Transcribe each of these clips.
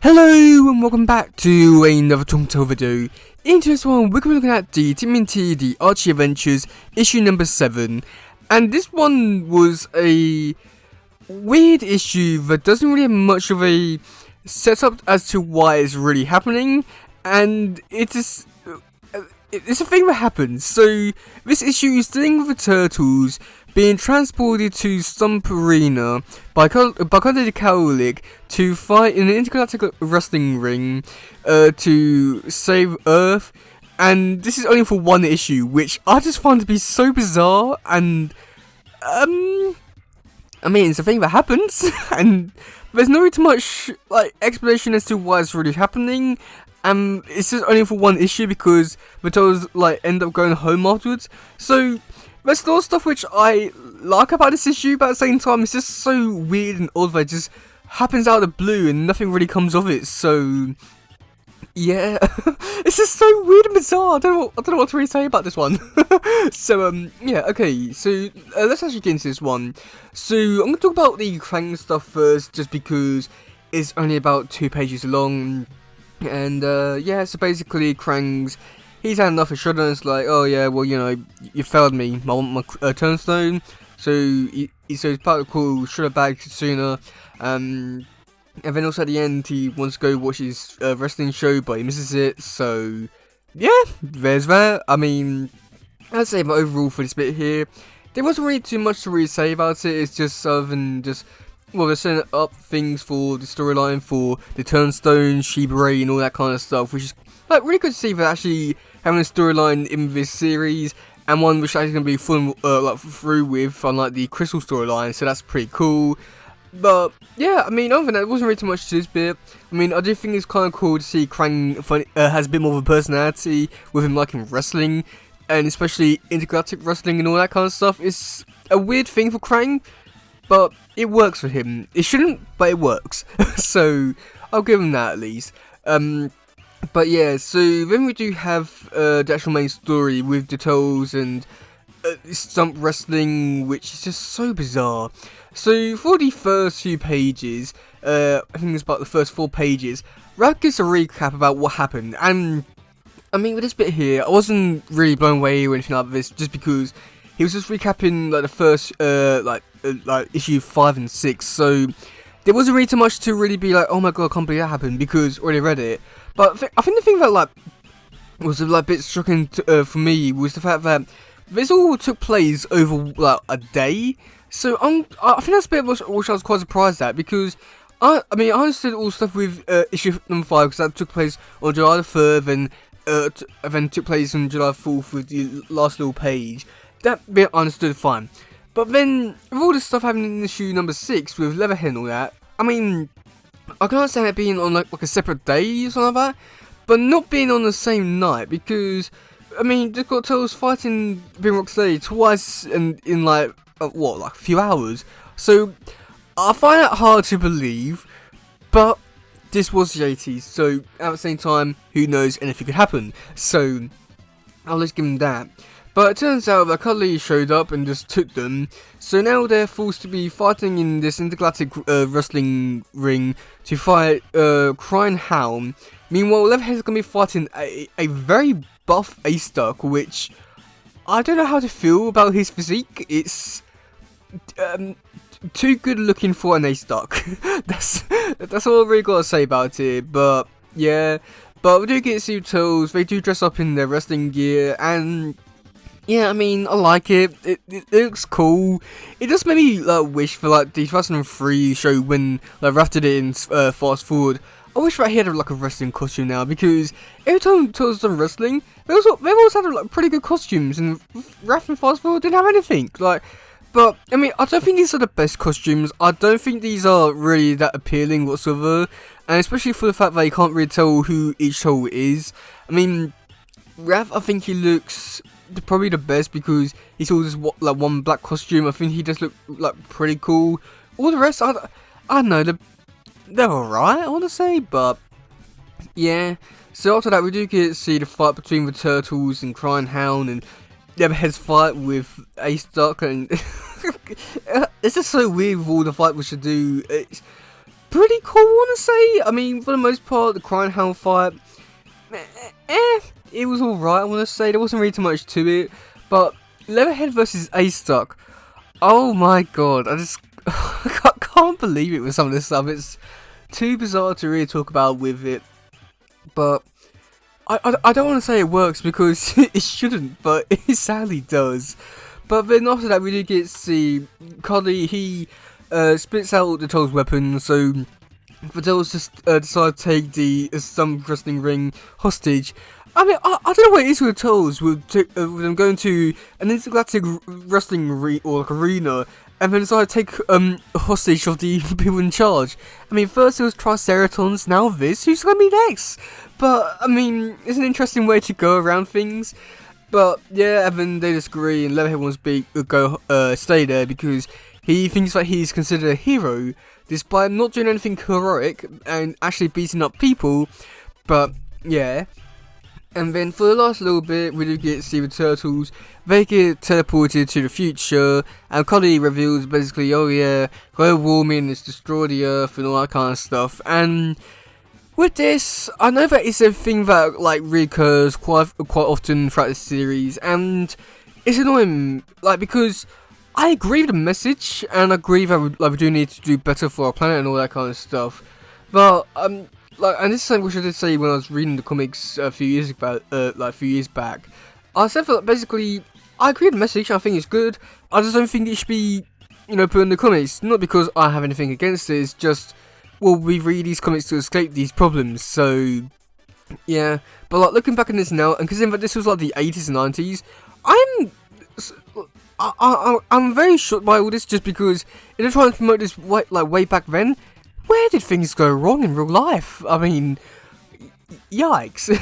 Hello and welcome back to another Telltale video. In this one, we're going to be looking at the TMNT, the Archie Adventures, issue number 7. And this one was a weird issue that doesn't really have much of a setup as to why it's really happening. And it's a thing that happens. So, this issue is dealing with the turtles being transported to Stump Arena by Conde Cowlick to fight in an intergalactic wrestling ring to save Earth. And this is only for one issue, which I just find to be so bizarre. And I mean, it's a thing that happens, and there's not really too much explanation as to why it's really happening. It's just only for one issue because the turtles end up going home afterwards. So there's a lot of stuff which I like about this issue, but at the same time, it's just so weird and odd that it just happens out of the blue and nothing really comes of it. So yeah, it's just so weird and bizarre. I don't know what to really say about this one. So yeah, okay. So let's actually get into this one. So I'm gonna talk about the Krang stuff first, just because it's only about 2 pages long. And yeah, so basically he's had enough of Shredder, and it's like, oh yeah, well, you know, you failed me, I want my turnstone. So he's part of the call Shredder back sooner. And then also at the end, he wants to go watch his wrestling show, but he misses it. So yeah, there's that. I mean, I'd say, but overall for this bit here, there wasn't really too much to really say about it. It's just other than just, well, they're setting up things for the storyline for the Turnstone, Shiba Ray, and all that kind of stuff, which is really good to see that actually having a storyline in this series, and one which actually going to be full through with, unlike the Crystal storyline. So that's pretty cool. But yeah, I mean, other than that, there wasn't really too much to this bit. I mean, I do think it's kind of cool to see Krang has a bit more of a personality with him liking wrestling, and especially intergalactic wrestling and all that kind of stuff. It's a weird thing for Krang, but it works for him. It shouldn't, but it works. So I'll give him that at least. But yeah, so then we do have the actual main story with the Turtles and Stump Wrestling, which is just so bizarre. So for the first few pages, I think it's about the first 4 pages, Ralph gives a recap about what happened. And I mean, with this bit here, I wasn't really blown away or anything like this, just because he was just recapping the first issue 5 and 6. So there wasn't really too much to really be like, oh my god, I can't believe that happened, because I already read it. But I think the thing that was a bit shocking for me was the fact that this all took place over a day. So I think that's a bit which I was quite surprised at, because I mean, I understood all stuff with issue number 5, because that took place on July the 3rd, and then took place on July 4th with the last little page. That bit I understood fine. But then with all this stuff happening in issue number 6 with Leatherhead and all that, I mean, I can understand it being on like a separate day or something like that, but not being on the same night, because I mean, they've got Turtles fighting Big Rocksteady twice in a few hours. So I find that hard to believe, but this was the 80s, so at the same time, who knows, anything could happen. So I'll just give them that. But it turns out that Cuddly showed up and just took them, so now they're forced to be fighting in this intergalactic wrestling ring to fight Crying Hound. Meanwhile, Leatherhead's going to be fighting a very buff A-Stuck, which I don't know how to feel about his physique. It's too good looking for an A-Stuck. that's all I really got to say about it. But yeah, but we do get to see Turtles. They do dress up in their wrestling gear, and yeah, I mean, I like it. It looks cool. It just made me wish for the 2003 show when Raph did it in Fast Forward. I wish that he had a wrestling costume now, because every time Turtles done wrestling, they've always had pretty good costumes, and Raph and Fast Forward didn't have anything. But I mean, I don't think these are the best costumes. I don't think these are really that appealing whatsoever, and especially for the fact that you can't really tell who each turtle is. I mean, Raph, I think he looks probably the best, because he's all this one black costume. I think he does look pretty cool. All the rest, I don't know, they're alright, I want to say, but yeah. So after that, we do get to see the fight between the Turtles and Crying Hound, and Leatherhead's fight with A-Stuck, and it's just so weird with all the fight we should do. pretty cool, I want to say. I mean, for the most part, the Grindhound fight, it was alright, I want to say. There wasn't really too much to it. But Leatherhead versus A-Stuck, oh my god, I just I can't believe it with some of this stuff. It's too bizarre to really talk about with it. But I don't want to say it works because it shouldn't, but it sadly does. But then after that, we did get to see Cuddy. He spits out the Turtles' weapon, so the Turtles just decide to take the some wrestling ring hostage. I mean, I don't know what it is with the Turtles, with them going to an intergalactic wrestling arena, and then decide to take hostage of the people in charge. I mean, first it was Triceratons, now this. Who's gonna be next? But I mean, it's an interesting way to go around things. But yeah, and then they disagree, and Leatherhead wants to stay there because he thinks that he's considered a hero, despite not doing anything heroic and actually beating up people. But yeah. And then for the last little bit, we do get to see the Turtles. They get teleported to the future, and Cuddy reveals basically, oh yeah, global warming has destroyed the Earth and all that kind of stuff. And with this, I know that it's a thing that like recurs quite often throughout the series, and it's annoying, like, because I agree with the message, and I agree that we do need to do better for our planet and all that kind of stuff. But like, and this is something which I did say when I was reading the comics a few years back. I said that basically, I agree with the message. I think it's good. I just don't think it should be, put in the comics. Not because I have anything against it. It's just, well, we read these comics to escape these problems. So, yeah. But like looking back on this now, and considering that this was like the 80s and 90s, I'm very shocked by all this, just because if they're trying to promote this way back then. Where did things go wrong in real life? I mean, yikes. I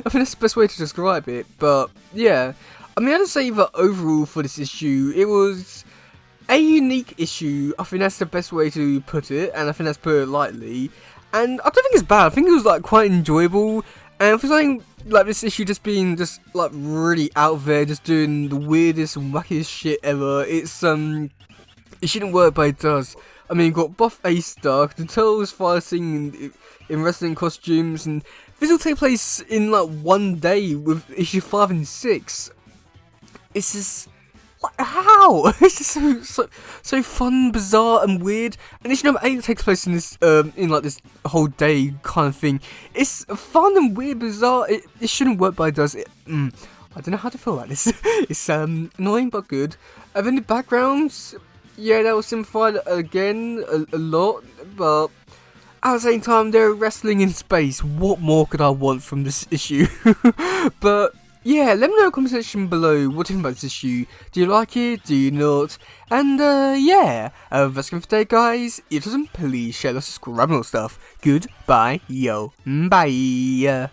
think that's the best way to describe it. But yeah, I mean, I'd say that overall for this issue, it was a unique issue. I think that's the best way to put it, and I think that's put it lightly. And I don't think it's bad. I think it was like quite enjoyable. And for something like this issue just being just like really out there, just doing the weirdest and wackiest shit ever, it shouldn't work, but it does. I mean, you've got Buff A-Stuck, the Turtles fighting in wrestling costumes, and this will take place in like one day with issue 5 and 6. It's just, like, how? It's just so fun, bizarre, and weird. And issue number 8 takes place in this, in like this whole day kind of thing. It's fun and weird, bizarre. It shouldn't work, but it does. I don't know how to feel about this. It's annoying but good. And then the backgrounds. Yeah, that was simplified again a lot, but at the same time, they're wrestling in space. What more could I want from this issue? But yeah, let me know in the comment section below what you think about this issue. Do you like it? Do you not? And yeah, that's it for today, guys. If it doesn't, please share, subscribe, and all stuff. Goodbye, yo, bye.